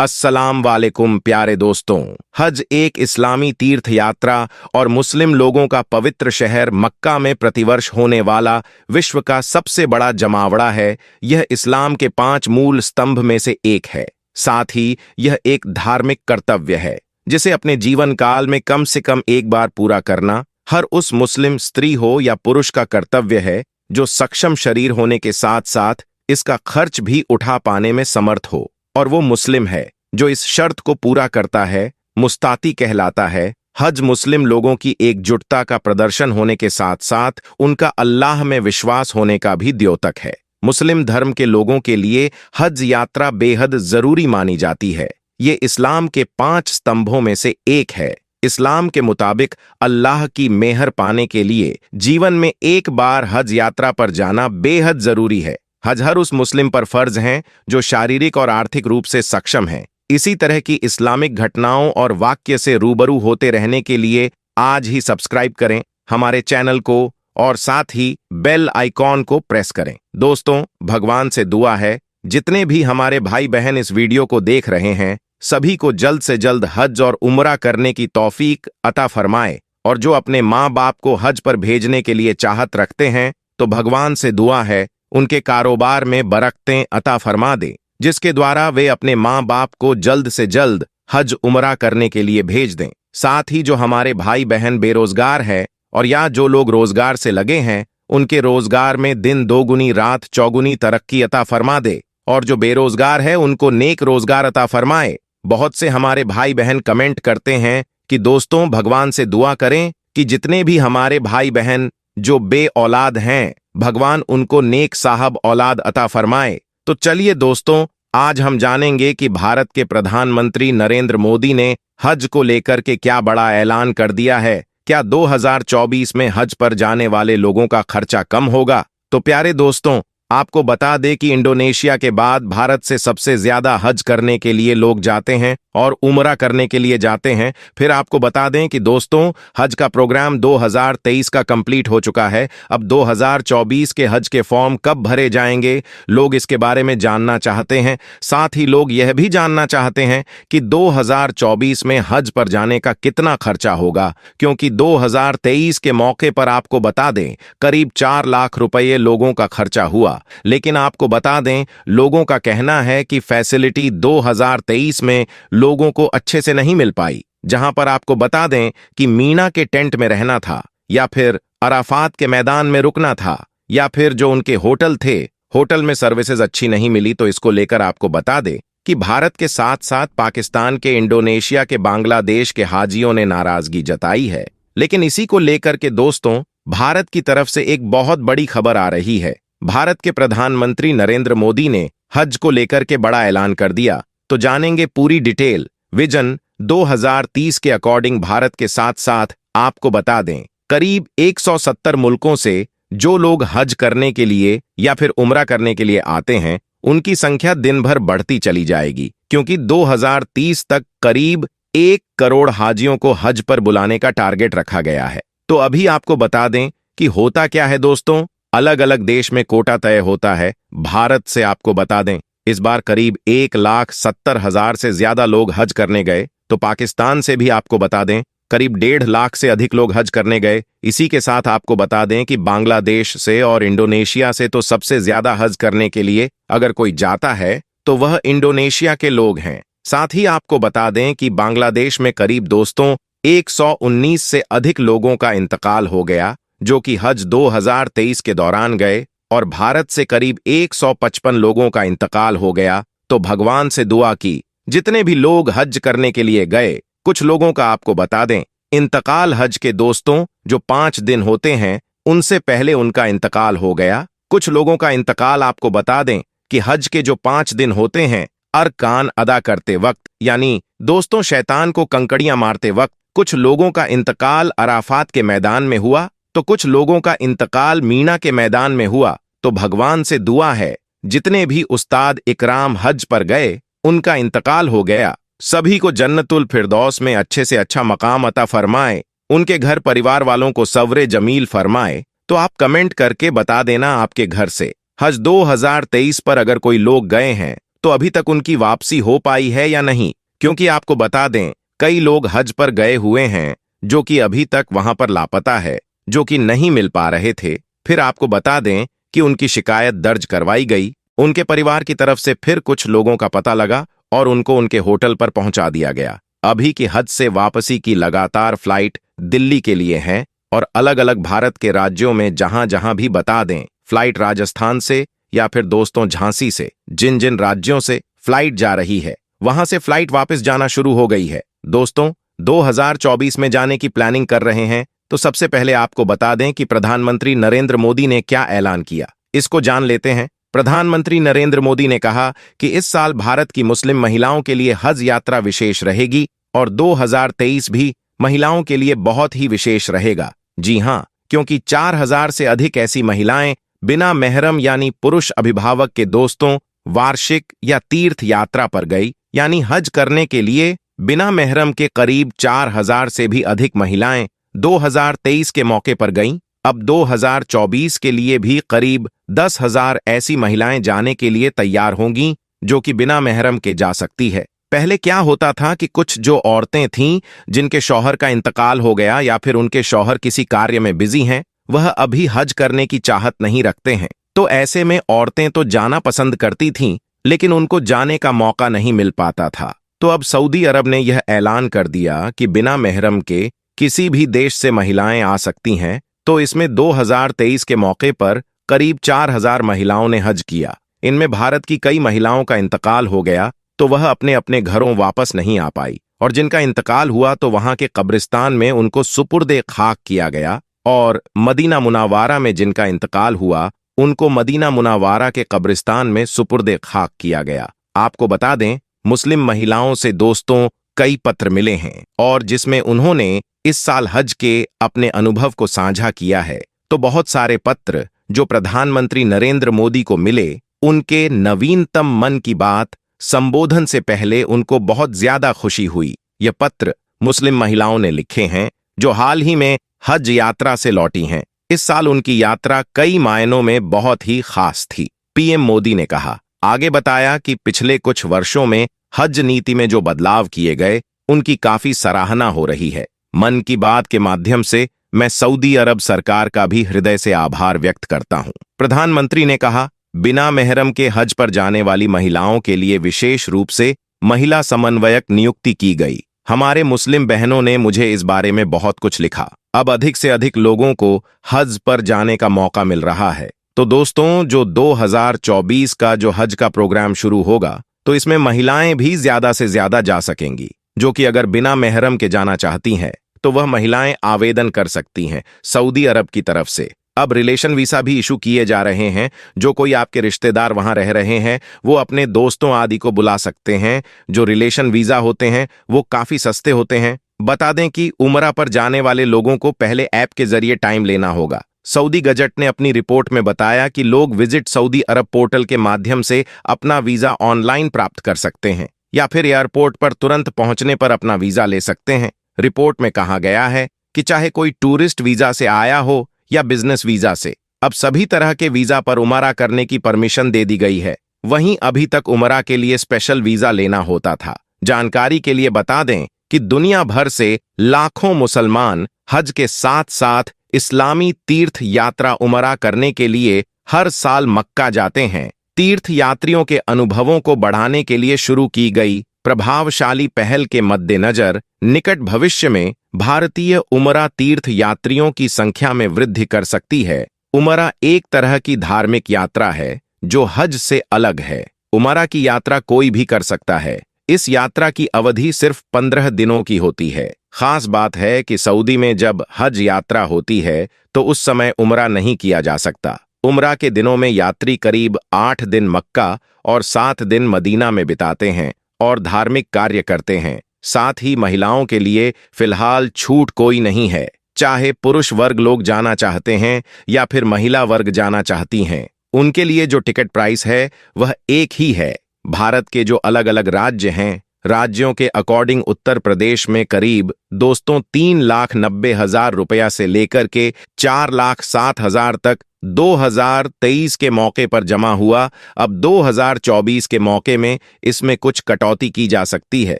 अस्सलाम वालेकुम प्यारे दोस्तों। हज एक इस्लामी तीर्थ यात्रा और मुस्लिम लोगों का पवित्र शहर मक्का में प्रतिवर्ष होने वाला विश्व का सबसे बड़ा जमावड़ा है। यह इस्लाम के 5 मूल स्तंभ में से एक है। साथ ही यह एक धार्मिक कर्तव्य है जिसे अपने जीवन काल में कम से कम एक बार पूरा करना हर उस मुस्लिम स्त्री हो या पुरुष का कर्तव्य है जो सक्षम शरीर होने के साथ साथ इसका खर्च भी उठा पाने में समर्थ हो। और वो मुस्लिम है जो इस शर्त को पूरा करता है, मुस्ताती कहलाता है। हज मुस्लिम लोगों की एकजुटता का प्रदर्शन होने के साथ साथ उनका अल्लाह में विश्वास होने का भी द्योतक है। मुस्लिम धर्म के लोगों के लिए हज यात्रा बेहद जरूरी मानी जाती है। ये इस्लाम के 5 स्तंभों में से एक है। इस्लाम के मुताबिक अल्लाह की मेहर पाने के लिए जीवन में एक बार हज यात्रा पर जाना बेहद जरूरी है। हज हर उस मुस्लिम पर फर्ज हैं जो शारीरिक और आर्थिक रूप से सक्षम हैं। इसी तरह की इस्लामिक घटनाओं और वाक्य से रूबरू होते रहने के लिए आज ही सब्सक्राइब करें हमारे चैनल को और साथ ही बेल आइकॉन को प्रेस करें। दोस्तों, भगवान से दुआ है जितने भी हमारे भाई बहन इस वीडियो को देख रहे हैं सभी को जल्द से जल्द हज और उम्रा करने की तौफीक अता फरमाए, और जो अपने माँ बाप को हज पर भेजने के लिए चाहत रखते हैं तो भगवान से दुआ है उनके कारोबार में बरकतें अता फरमा दे, जिसके द्वारा वे अपने माँ बाप को जल्द से जल्द हज उम्रा करने के लिए भेज दें। साथ ही जो हमारे भाई बहन बेरोजगार हैं और या जो लोग रोजगार से लगे हैं उनके रोजगार में दिन दोगुनी रात चौगुनी तरक्की अता फरमा दे, और जो बेरोजगार है उनको नेक रोजगार अता फरमाए। बहुत से हमारे भाई बहन कमेंट करते हैं कि दोस्तों भगवान से दुआ करें कि जितने भी हमारे भाई बहन जो बे औलाद हैं भगवान उनको नेक साहब औलाद अता फरमाए। तो चलिए दोस्तों, आज हम जानेंगे कि भारत के प्रधानमंत्री नरेंद्र मोदी ने हज को लेकर के क्या बड़ा ऐलान कर दिया है। क्या 2024 में हज पर जाने वाले लोगों का खर्चा कम होगा? तो प्यारे दोस्तों, आपको बता दें कि इंडोनेशिया के बाद भारत से सबसे ज्यादा हज करने के लिए लोग जाते हैं और उम्रा करने के लिए जाते हैं। फिर आपको बता दें कि दोस्तों हज का प्रोग्राम 2023 का कंप्लीट हो चुका है। अब 2024 के हज के फॉर्म कब भरे जाएंगे, लोग इसके बारे में जानना चाहते हैं। साथ ही लोग यह भी जानना चाहते हैं कि 2024 में हज पर जाने का कितना खर्चा होगा, क्योंकि 2023 के मौके पर आपको बता दें करीब 4 लाख रुपये लोगों का खर्चा हुआ। लेकिन आपको बता दें लोगों का कहना है कि फैसिलिटी 2023 में लोगों को अच्छे से नहीं मिल पाई। जहां पर आपको बता दें कि मीना के टेंट में रहना था, या फिर अराफात के मैदान में रुकना था, या फिर जो उनके होटल थे होटल में सर्विसेज अच्छी नहीं मिली। तो इसको लेकर आपको बता दें कि भारत के साथ साथ पाकिस्तान के, इंडोनेशिया के, बांग्लादेश के हाजियों ने नाराजगी जताई है। लेकिन इसी को लेकर के दोस्तों भारत की तरफ से एक बहुत बड़ी खबर आ रही है। भारत के प्रधानमंत्री नरेंद्र मोदी ने हज को लेकर के बड़ा ऐलान कर दिया। तो जानेंगे पूरी डिटेल। विजन 2030 के अकॉर्डिंग भारत के साथ साथ आपको बता दें करीब 170 मुल्कों से जो लोग हज करने के लिए या फिर उम्रा करने के लिए आते हैं उनकी संख्या दिन भर बढ़ती चली जाएगी, क्योंकि 2030 तक करीब 1 करोड़ हाजियों को हज पर बुलाने का टारगेट रखा गया है। तो अभी आपको बता दें कि होता क्या है दोस्तों, अलग अलग देश में कोटा तय होता है। भारत से आपको बता दें इस बार करीब 1,70,000 से ज्यादा लोग हज करने गए। तो पाकिस्तान से भी आपको बता दें करीब 1.5 लाख से अधिक लोग हज करने गए। इसी के साथ आपको बता दें कि बांग्लादेश से और इंडोनेशिया से तो सबसे ज्यादा हज करने के लिए अगर कोई जाता है तो वह इंडोनेशिया के लोग हैं। साथ ही आपको बता दें कि बांग्लादेश में करीब दोस्तों 119 से अधिक लोगों का इंतकाल हो गया जो कि हज 2023 के दौरान गए, और भारत से करीब 155 लोगों का इंतकाल हो गया। तो भगवान से दुआ की जितने भी लोग हज करने के लिए गए। कुछ लोगों का आपको बता दें इंतकाल हज के दोस्तों जो 5 दिन होते हैं उनसे पहले उनका इंतकाल हो गया। कुछ लोगों का इंतकाल आपको बता दें कि हज के जो 5 दिन होते हैं अरकान अदा करते वक्त, यानी दोस्तों शैतान को कंकड़ियां मारते वक्त, कुछ लोगों का इंतकाल अराफात के मैदान में हुआ तो कुछ लोगों का इंतकाल मीना के मैदान में हुआ। तो भगवान से दुआ है जितने भी उस्ताद इकराम हज पर गए उनका इंतकाल हो गया, सभी को जन्नतुल फिरदौस में अच्छे से अच्छा मकाम अता फरमाए, उनके घर परिवार वालों को सवरे जमील फरमाए। तो आप कमेंट करके बता देना आपके घर से हज 2023 पर अगर कोई लोग गए हैं तो अभी तक उनकी वापसी हो पाई है या नहीं, क्योंकि आपको बता दें कई लोग हज पर गए हुए हैं जो कि अभी तक वहां पर लापता है, जो कि नहीं मिल पा रहे थे। फिर आपको बता दें कि उनकी शिकायत दर्ज करवाई गई, उनके परिवार की तरफ से फिर कुछ लोगों का पता लगा और उनको उनके होटल पर पहुंचा दिया गया। अभी की हज से वापसी की लगातार फ्लाइट दिल्ली के लिए है और अलग अलग भारत के राज्यों में जहां जहां भी बता दें फ्लाइट राजस्थान से या फिर दोस्तों झांसी से, जिन जिन राज्यों से फ्लाइट जा रही है वहां से फ्लाइट वापस जाना शुरू हो गई है। दोस्तों 2024 में जाने की प्लानिंग कर रहे हैं तो सबसे पहले आपको बता दें कि प्रधानमंत्री नरेंद्र मोदी ने क्या ऐलान किया, इसको जान लेते हैं। प्रधानमंत्री नरेंद्र मोदी ने कहा कि इस साल भारत की मुस्लिम महिलाओं के लिए हज यात्रा विशेष रहेगी और 2023 भी महिलाओं के लिए बहुत ही विशेष रहेगा। जी हां, क्योंकि 4000 से अधिक ऐसी महिलाएं बिना महरम यानी पुरुष अभिभावक के दोस्तों वार्षिक या तीर्थ यात्रा पर गई, यानी हज करने के लिए बिना महरम के करीब 4000 से भी अधिक महिलाएं 2023 के मौके पर गईं। अब 2024 के लिए भी करीब 10,000 ऐसी महिलाएं जाने के लिए तैयार होंगी जो कि बिना महरम के जा सकती है। पहले क्या होता था कि कुछ जो औरतें थीं जिनके शौहर का इंतकाल हो गया या फिर उनके शौहर किसी कार्य में बिजी हैं, वह अभी हज करने की चाहत नहीं रखते हैं, तो ऐसे में औरतें तो जाना पसंद करती थीं लेकिन उनको जाने का मौका नहीं मिल पाता था। तो अब सऊदी अरब ने यह ऐलान कर दिया कि बिना महरम के किसी भी देश से महिलाएं आ सकती हैं। तो इसमें 2023 के मौके पर करीब 4000 महिलाओं ने हज किया। इनमें भारत की कई महिलाओं का इंतकाल हो गया तो वह अपने अपने घरों वापस नहीं आ पाई, और जिनका इंतकाल हुआ तो वहां के कब्रिस्तान में उनको सुपुर्दे खाक किया गया, और मदीना मुनावारा में जिनका इंतकाल हुआ उनको मदीना मुनावारा के कब्रिस्तान में सुपुर्दे खाक किया गया। आपको बता दें मुस्लिम महिलाओं से दोस्तों कई पत्र मिले हैं और जिसमें उन्होंने इस साल हज के अपने अनुभव को साझा किया है। तो बहुत सारे पत्र जो प्रधानमंत्री नरेंद्र मोदी को मिले, उनके नवीनतम मन की बात संबोधन से पहले उनको बहुत ज्यादा खुशी हुई। ये पत्र मुस्लिम महिलाओं ने लिखे हैं जो हाल ही में हज यात्रा से लौटी हैं। इस साल उनकी यात्रा कई मायनों में बहुत ही खास थी। पीएम मोदी ने कहा, आगे बताया कि पिछले कुछ वर्षों में हज नीति में जो बदलाव किए गए उनकी काफी सराहना हो रही है। मन की बात के माध्यम से मैं सऊदी अरब सरकार का भी हृदय से आभार व्यक्त करता हूं। प्रधानमंत्री ने कहा, बिना महरम के हज पर जाने वाली महिलाओं के लिए विशेष रूप से महिला समन्वयक नियुक्ति की गई। हमारे मुस्लिम बहनों ने मुझे इस बारे में बहुत कुछ लिखा। अब अधिक से अधिक लोगों को हज पर जाने का मौका मिल रहा है। तो दोस्तों जो 2024 का जो हज का प्रोग्राम शुरू होगा तो इसमें महिलाएं भी ज्यादा से ज्यादा जा सकेंगी, जो कि अगर बिना महरम के जाना चाहती हैं तो वह महिलाएं आवेदन कर सकती हैं सऊदी अरब की तरफ से। अब रिलेशन वीसा भी इशू किए जा रहे हैं। जो कोई आपके रिश्तेदार वहां रह रहे हैं वो अपने दोस्तों आदि को बुला सकते हैं। जो रिलेशन वीजा होते हैं वो काफी सस्ते होते हैं। बता दें कि उमरा पर जाने वाले लोगों को पहले ऐप के जरिए टाइम लेना होगा। सऊदी गजट ने अपनी रिपोर्ट में बताया कि लोग विजिट सऊदी अरब पोर्टल के माध्यम से अपना वीजा ऑनलाइन प्राप्त कर सकते हैं या फिर एयरपोर्ट पर तुरंत पहुंचने पर अपना वीजा ले सकते हैं। रिपोर्ट में कहा गया है कि चाहे कोई टूरिस्ट वीजा से आया हो या बिजनेस वीजा से, अब सभी तरह के वीजा पर उमरा करने की परमिशन दे दी गई है। वहीं अभी तक उमरा के लिए स्पेशल वीजा लेना होता था। जानकारी के लिए बता दें कि दुनिया भर से लाखों मुसलमान हज के साथ साथ इस्लामी तीर्थ यात्रा उमरा करने के लिए हर साल मक्का जाते हैं। तीर्थ यात्रियों के अनुभवों को बढ़ाने के लिए शुरू की गई प्रभावशाली पहल के मद्देनजर निकट भविष्य में भारतीय उमरा तीर्थ यात्रियों की संख्या में वृद्धि कर सकती है। उमरा एक तरह की धार्मिक यात्रा है जो हज से अलग है। उमरा की यात्रा कोई भी कर सकता है। इस यात्रा की अवधि सिर्फ 15 दिनों की होती है। खास बात है कि सऊदी में जब हज यात्रा होती है तो उस समय उमरा नहीं किया जा सकता। उमरा के दिनों में यात्री करीब 8 दिन मक्का और 7 दिन मदीना में बिताते हैं और धार्मिक कार्य करते हैं। साथ ही महिलाओं के लिए फिलहाल छूट कोई नहीं है। चाहे पुरुष वर्ग लोग जाना चाहते हैं या फिर महिला वर्ग जाना चाहती हैं, उनके लिए जो टिकट प्राइस है वह एक ही है। भारत के जो अलग अलग राज्य हैं राज्यों के अकॉर्डिंग उत्तर प्रदेश में करीब दोस्तों 3,90,000 रुपया से लेकर के 4,07,000 तक 2023 के मौके पर जमा हुआ। अब 2024 के मौके में इसमें कुछ कटौती की जा सकती है।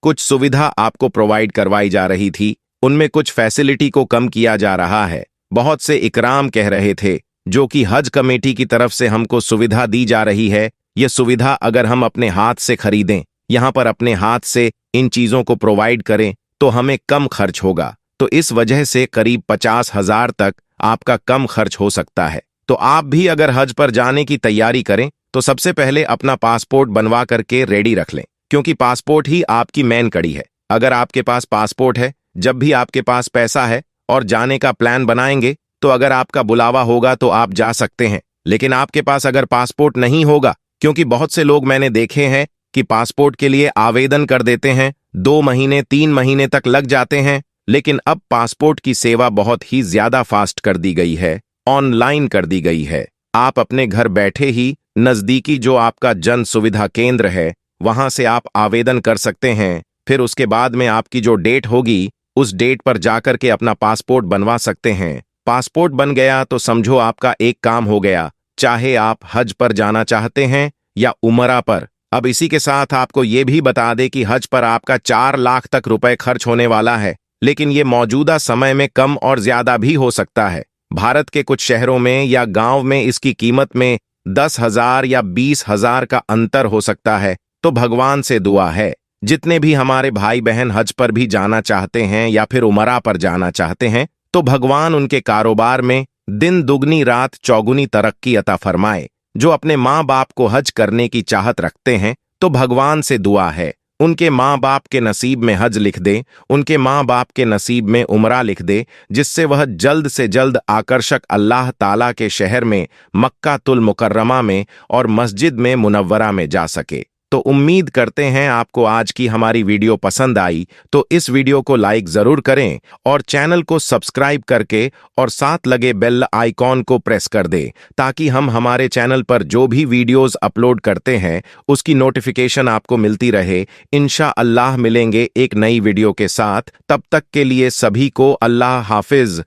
कुछ सुविधा आपको प्रोवाइड करवाई जा रही थी, उनमें कुछ फैसिलिटी को कम किया जा रहा है। बहुत से इकराम कह रहे थे जो कि हज कमेटी की तरफ से हमको सुविधा दी जा रही है। यह सुविधा अगर हम अपने हाथ से खरीदें, यहाँ पर अपने हाथ से इन चीजों को प्रोवाइड करें तो हमें कम खर्च होगा। तो इस वजह से करीब 50,000 तक आपका कम खर्च हो सकता है। तो आप भी अगर हज पर जाने की तैयारी करें तो सबसे पहले अपना पासपोर्ट बनवा करके रेडी रख लें, क्योंकि पासपोर्ट ही आपकी मेन कड़ी है। अगर आपके पास पासपोर्ट है, जब भी आपके पास पैसा है और जाने का प्लान बनाएंगे तो अगर आपका बुलावा होगा तो आप जा सकते हैं। लेकिन आपके पास अगर पासपोर्ट नहीं होगा, क्योंकि बहुत से लोग मैंने देखे हैं कि पासपोर्ट के लिए आवेदन कर देते हैं, 2 महीने 3 महीने तक लग जाते हैं। लेकिन अब पासपोर्ट की सेवा बहुत ही ज्यादा फास्ट कर दी गई है, ऑनलाइन कर दी गई है। आप अपने घर बैठे ही नजदीकी जो आपका जन सुविधा केंद्र है वहां से आप आवेदन कर सकते हैं। फिर उसके बाद में आपकी जो डेट होगी उस डेट पर जाकर के अपना पासपोर्ट बनवा सकते हैं। पासपोर्ट बन गया तो समझो आपका एक काम हो गया, चाहे आप हज पर जाना चाहते हैं या उमरा पर। अब इसी के साथ आपको ये भी बता दे कि हज पर आपका 4 लाख तक रुपए खर्च होने वाला है, लेकिन ये मौजूदा समय में कम और ज्यादा भी हो सकता है। भारत के कुछ शहरों में या गांव में इसकी कीमत में 10,000 या 20,000 का अंतर हो सकता है। तो भगवान से दुआ है, जितने भी हमारे भाई बहन हज पर भी जाना चाहते हैं या फिर उमरा पर जाना चाहते हैं, तो भगवान उनके कारोबार में दिन दुगनी रात चौगुनी तरक्की अता फरमाए। जो अपने माँ बाप को हज करने की चाहत रखते हैं तो भगवान से दुआ है उनके माँ बाप के नसीब में हज लिख दे, उनके माँ बाप के नसीब में उमरा लिख दे, जिससे वह जल्द से जल्द आकर्षक अल्लाह ताला के शहर में मक्का तुल मुकर्रमा में और मस्जिद में मुनव्वरा में जा सके। तो उम्मीद करते हैं आपको आज की हमारी वीडियो पसंद आई, तो इस वीडियो को लाइक जरूर करें और चैनल को सब्सक्राइब करके और साथ लगे बेल आइकॉन को प्रेस कर दें, ताकि हम हमारे चैनल पर जो भी वीडियोस अपलोड करते हैं उसकी नोटिफिकेशन आपको मिलती रहे। इंशाअल्लाह मिलेंगे एक नई वीडियो के साथ, तब तक के लिए सभी को अल्लाह हाफिज।